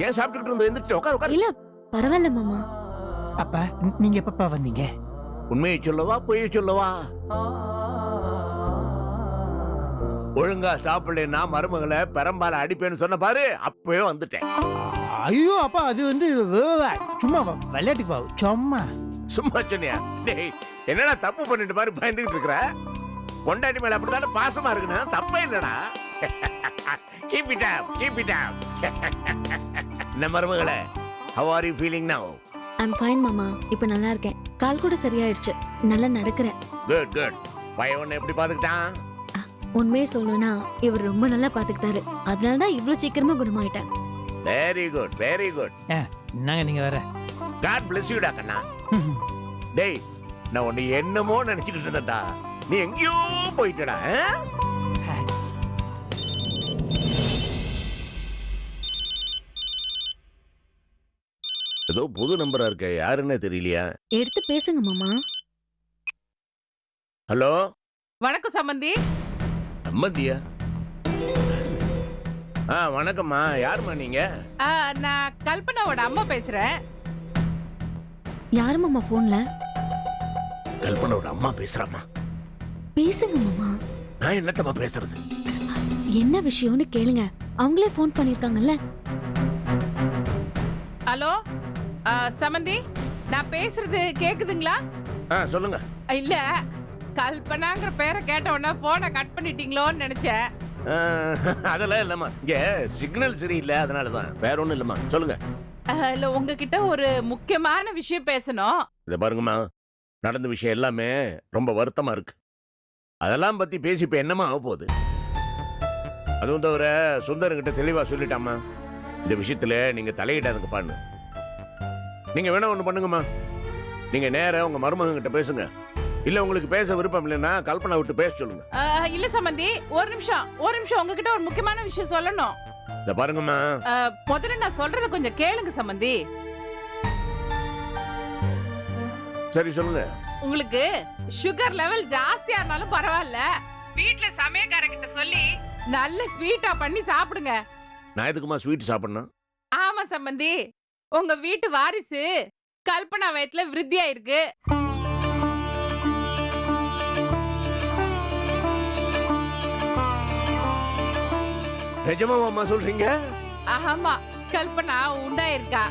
ஏன் சாப்பிட்டுக்கிட்டு இருந்து எந்திரிச்சு உட்கார் உட்கார். இல்ல பரவாயில்ல மாமா. அப்பா நீங்க எப்பப்பா வந்தீங்க? உண்மையை சொல்லவா பொய்யை சொல்லவா? ஒழுங்கா சாப்பிடலன்னா மருமகளை பெரம்பால அடிப்பேன்னு சொன்ன பாரு, அப்பவே வந்துட்டேன். ஐயோ அப்பா அது வந்து சும்மா விளையாட்டுப்பா சும்மா. சும்மா சொன்னியா? டேய் என்னடா தப்பு பண்ணிட்டு பாரு பயந்துகிட்டு இருக்கிற. பொண்டாட்டி மேல அப்படித்தானே பாசமா இருக்குன்னா தப்பே இல்லடா. Keep it up, keep it up. என்ன மருமகளே, how are you feeling now? I'm fine மாமா. இப்ப நல்லா இருக்கேன். கால் கூட சரியாயிடுச்சு. நல்லா நடக்கிறேன். Good, good. பையன் உன்னை எப்படி பாத்துக்கிட்டான்? உண்மையை சொல்லணும்னா இவர் ரொம்ப நல்லா பாத்துக்கிட்டாரு. அதனால தான் இவ்வளவு சீக்கிரமா குணமாயிட்டேன். Very good, very good. என்னங்க நீங்க வேற. God bless you டா கண்ணா. டேய் நான் உன்னை என்னமோ நினைச்சுக்கிட்டு இருந்தேன்டா, நீ எங்கேயோ போயிட்டடா. ஏதோ புது நம்பரா இருக்க, யாருன்னே தெரியலையா? எடுத்து பேசுங்க மாமா. ஹலோ வணக்கம் சம்பந்தி. சம்மந்தியா? வணக்கம்மா. யாருமா நீங்க? நான் கல்பனாவோட அம்மா பேசுறேன். யாரு மாமா போன்ல? கல்பனாவோட அம்மா பேசுறாமா? பேசுங்க மாமா. நான் என்னத்தம்மா பேசுறது? என்ன விஷயம்னு கேளுங்க. அவங்களே போன் பண்ணிருக்காங்கல்ல. ஹலோ சம்பந்தி, நான் பேசுறது கேக்குதுங்களா? சொல்லுங்க. இல்ல, கல்பனாங்கிற பேரை கேட்ட உடனே போனை கட் பண்ணிட்டீங்களோன்னு நினைச்சேன். அதெல்லாம் இல்லம்மா, இங்க சிக்னல் சரியில்லை, அதனாலதான். வேற ஒண்ணும் இல்லம்மா, சொல்லுங்க. இல்ல, உங்ககிட்ட ஒரு முக்கியமான விஷயம் பேசணும். இத பாருங்கம்மா, நடந்த விஷயம் எல்லாமே ரொம்ப வருத்தமா இருக்கு. அதெல்லாம் பத்தி பேசி இப்ப என்னமா ஆக போகுது? அதுவும் தவிர சுந்தரங்கிட்ட தெளிவா சொல்லிட்டாமா, இந்த விஷயத்துல நீங்க தலையிடாதுங்கப்பான்னு. நீங்க வேணா ஒண்ணு பண்ணுங்கம்மா, நீங்க நேரா உங்க மருமகன் கிட்ட பேசுங்க. இல்ல உங்களுக்கு பேச விருப்பம் இல்லைன்னா கல்பனா விட்டு பேச சொல்லுங்க. இல்ல சம்பந்தி, ஒரு நிமிஷம் உங்ககிட்ட ஒரு முக்கியமான விஷயம் சொல்லணும். இத பாருங்கம்மா, முதல்ல நான் சொல்றத கொஞ்சம் கேளுங்க சம்பந்தி. சரி சொல்லுங்க. உங்களுக்கு சுகர் லெவல் ஜாஸ்தியா இருந்தாலும் பரவாயில்ல, வீட்ல சமையல்காரங்கிட்ட சொல்லி நல்ல ஸ்வீட்டா பண்ணி சாப்பிடுங்க. நான் எதுக்குமா ஸ்வீட் சாப்பிடணும்? ஆமா சம்பந்தி, உங்க வீட்டு வாரிசு கல்பனா வயத்துல விருத்தியா இருக்கு. நிஜமாவாம்மா சொல்றீங்க? ஆமா, கல்பனா உண்டாயிருக்கா.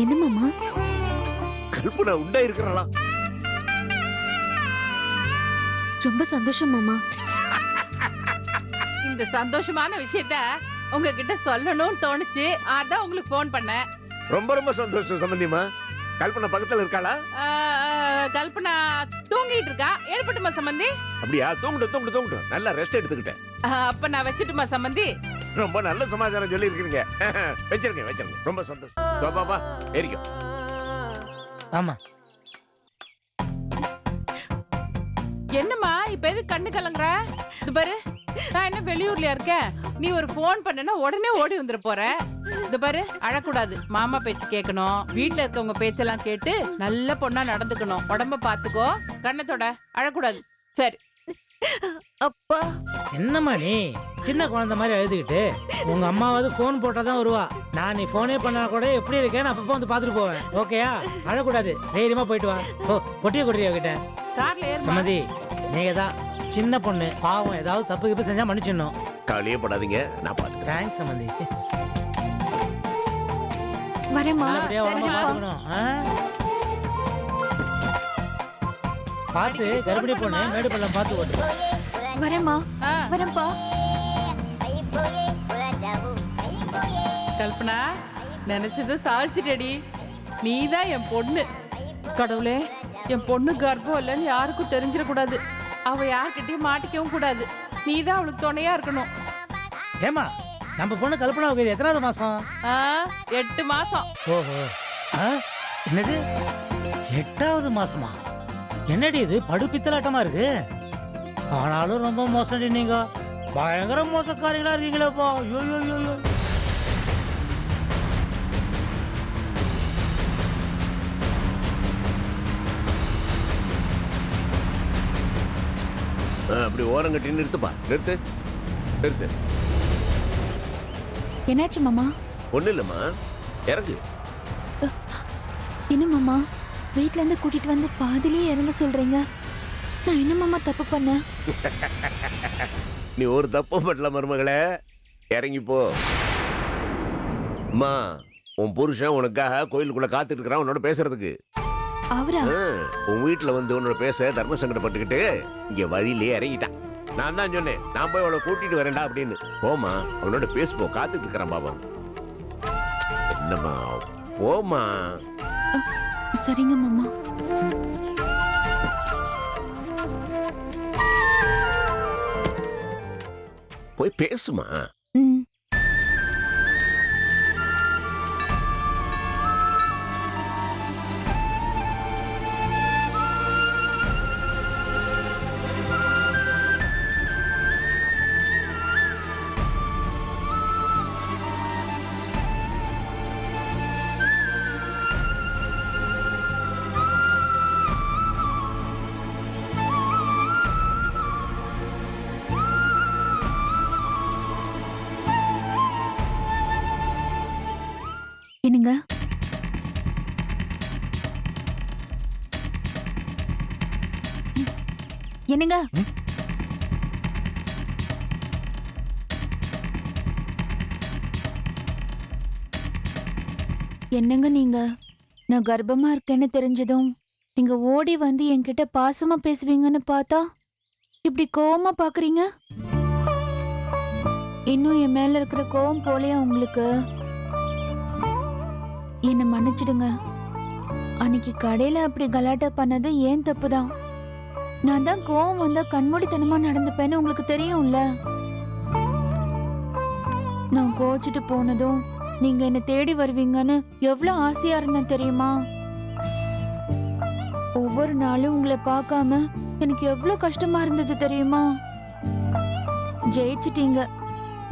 என்ன மாமா? கல்பனா உண்டா இருக்கிறாளா? ரொம்ப சந்தோஷம் மாமா. இந்த சந்தோஷமான விஷயத்த உங்ககிட்ட சொல்லணும்னு தோணுச்சு, அதான் உங்களுக்கு போன் பண்ணேன். ரொம்ப ரொம்ப சந்தோஷம் சம்பந்திமா. கல்பனா பக்கத்துல இருக்காளா? கல்பனா தூங்கிட்டு இருக்கா. எழுப்பட்டுமா சம்பந்தி? அப்படியா? தூங்கட்டும். நல்லா ரெஸ்ட் எடுத்துக்கிட்டேன். அப்ப நான் வச்சுட்டுமா சம்பந்தி? ரொம்ப நல்ல சமாச்சாரம் சொல்லி இருக்கீங்க. வச்சிருங்க. ரொம்ப சந்தோஷம். பாபா ஏறிக்கோ. ஆமா. என்னம்மா இப்ப எது கண்ணு கலங்குற? இது பாரு, நான் என்ன வெளியூர்ல இருக்கேன், நீ ஒரு போன் பண்ணனா உடனே ஓடி வந்துட போற. இது பாரு, அழக்கூடாது, மாமா பேச்சு கேட்கணும். வீட்டுல இருக்கவங்க பேச்செல்லாம் கேட்டு நல்ல பொண்ணா நடந்துக்கணும். உடம்ப பாத்துக்கோ, கண்ணத்தோட அழக்கூடாது. சரி. அப்பா என்னம்மா நீ சின்ன குழந்தை மாதிரி அழுதுகிட்டு? உங்க அம்மாவது போன் போட்டாதான் வருவா. நான் நீ போனே பண்ணா கூட எப்படி இருக்கேன்னு அப்பப்போ வந்து பாத்துட்டு போவேன். ஓகேயா? அழக்கூடாது, தைரியமா போயிட்டு வா. பொட்டிய கொடுறியா கிட்ட? கார்ல ஏறு சம்மதி. நீங்க தான் சின்ன பொண்ணு, பாவம், ஏதாவது தப்பு கிப்பு செஞ்சா மன்னிச்சிடணும். கவலையே படாதீங்க, நான் பாத்துக்கிறேன். தேங்க்ஸ் சம்மந்தி. வரேம்மா. நல்லபடியா உடம்ப பாத்துக்கணும். பார்த்து கர்ப்பிணி பொண்ணு மேடு பள்ளம் பார்த்து ஓட்டு. வரேம்மா. வரேன்ப்பா. கல்பனா, நினைச்சது சாதிச்சிட்டடி. நீதான் என் பொண்ணு. கடவுளே, என் பொண்ணு கர்ப்பம் இல்லைன்னு யாருக்கும் தெரிஞ்சிடக்கூடாது. அவ யார்கிட்டயும் மாட்டிக்கவும் கூடாது. நீதான் அவளுக்கு துணையா இருக்கணும். ஏமா, நம்ம பொண்ணு கல்பனாவுக்கு எத்தனாவது மாசம்? 8 மாசம். ஓஹோ. என்னது 8வது மாசமா? என்னடி இது படுப்பித்தலாட்டமா இருக்கு? ஆனாலும் ரொம்ப மோசடி, நீங்க பயங்கர மோசக்காரங்களா இருக்கீங்களேப்பா. ஐயோ. அப்படி ஓரங்கட்டி நிறுத்து. என்னாச்சு மாமா? ஒண்ணு இல்லம்மா, இறங்கு. என்ன மாமா வீட்ல இருந்து கூட்டிட்டு வந்து பாதிலேயே இறங்க சொல்றீங்க? நான் என்ன மாமா தப்பு பண்ணேன்? நீ ஒரு தப்பு பண்ணல மருமகளே, இறங்கி போ. அம்மா, உன் புருஷன் உனக்காக கோயிலுக்குள்ள காத்துட்டு இருக்கிறான் உன்னோட பேசுறதுக்கு. அவரா? உன் வீட்டுல வந்து உன்னோட பேச தர்ம சங்கடப்பட்டுக்கிட்டு இங்க வழியிலே இறங்கிட்டான். நான் தான் சொன்னேன், நான் போய் அவளை கூட்டிட்டு வரேன்டா அப்படின்னு. போமா, அவனோட பேசுப்போ, காத்துட்டு இருக்கிறான் பாபா. என்னம்மா, போமா. சரிங்க மாமா. போய் பேசுமா. ம். என்னங்க? என்னங்க? என்னங்க நீங்க? நான் கர்ப்பமா இருக்கேன்னு தெரிஞ்சதும் நீங்க ஓடி வந்து என்கிட்ட பாசமா பேசுவீங்கன்னு பார்த்தா இப்படி கோவமா பாக்குறீங்க? இன்னும் என் மேல இருக்கிற கோவம் போலையா உங்களுக்கு? என்ன மன்னிச்சிடுங்க. அன்னைக்கு கடையில அப்படி கலாட்டா பண்ணது ஏன் தப்புதான். நான் தான் கோவம் வந்தா கண்மூடித்தனமா நடந்துப்பேன்னு உங்களுக்கு தெரியும்ல. நான் கோச்சிட்டு போனதும் நீங்க என்ன தேடி வருவீங்கன்னு எவ்வளவு ஆசையா இருந்தேன் தெரியுமா? ஒவ்வொரு நாளும் உங்களை பார்க்காம எனக்கு எவ்வளவு கஷ்டமா இருந்தது தெரியுமா? ஜெயிச்சிட்டீங்க.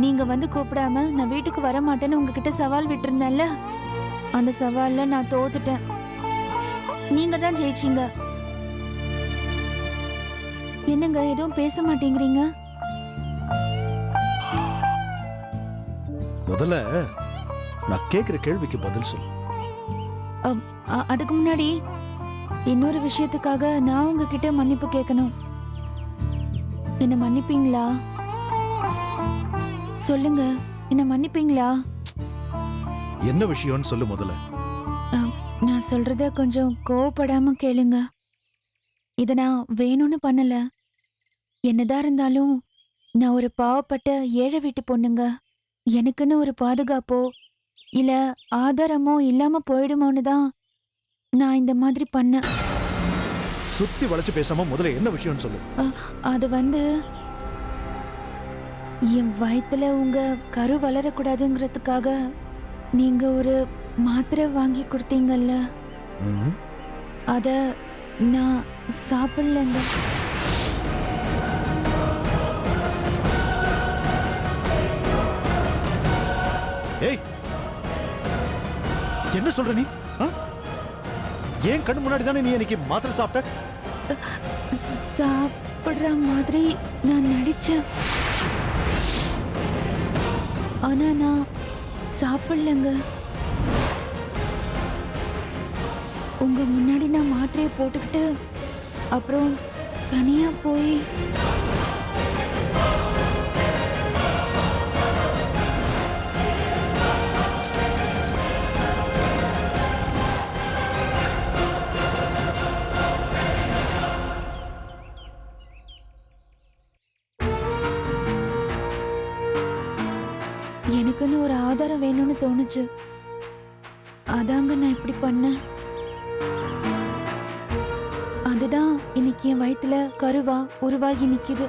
நீங்க வந்து கூப்பிடாம நான் வீட்டுக்கு வர மாட்டேன்னு உங்ககிட்ட சவால் விட்டுருந்தேன்ல, அந்த சவால்ல நான் தோத்துட்டேன். நீங்க தான் ஜெயிச்சீங்க. என்னங்க எதுவும் பேச மாட்டேங்கிறீங்க? முதல்ல நான் கேக்குற கேள்விக்கு பதில் சொல்லு. அதுக்கு முன்னாடி இன்னொரு விஷயத்துக்காக நான் உங்ககிட்ட மன்னிப்பு கேட்கணும். என்ன மன்னிப்பீங்களா? சொல்லுங்க, என்ன மன்னிப்பீங்களா? என்ன விஷயம்னு சொல்லு முதல்ல. நான் சொல்றத கொஞ்சம் கோவப்படாம கேளுங்க. இத நான் வேணும்னு பண்ணல. என்னதான் இருந்தாலும் நான் ஒரு பாவப்பட்ட ஏழை வீட்டு பொண்ணுங்க. எனக்குன்னு ஒரு பாதுகாப்போ இல்ல ஆதாரமோ இல்லாம போயிடுமோன்னு தான் நான் இந்த மாதிரி பண்ணேன். சுத்தி வளைச்சு பேசாம முதல்ல என்ன விஷயம்னு சொல்லு. அது வந்து என் வயித்துல உங்க கரு வளரக்கூடாதுங்கிறதுக்காக நீங்க ஒரு மாத்திரை வாங்கி கொடுத்தீங்கல்ல, அத நான் சாப்பிடலங்க. ஏய், என்ன சொல்ற நீ? ஏன் கண்ணு முன்னாடி தானே நீ இன்னைக்கு மாத்திரை சாப்பிட்ட? சாப்பிடுற மாதிரி நான் நடிச்சேன். ஆனா நான் சாப்பிடலங்க. உங்க முன்னாடி நான் மாத்திரையை போட்டுக்கிட்டு அப்புறம் தனியா போய் எனக்குன்னு ஒரு ஆதாரம் வேணும்னு தோணுச்சு. அதாங்க நான் இப்படி பண்ணேன். அதுதான் இன்னைக்கு என் வயித்துல கருவா உருவாகி நிக்குது.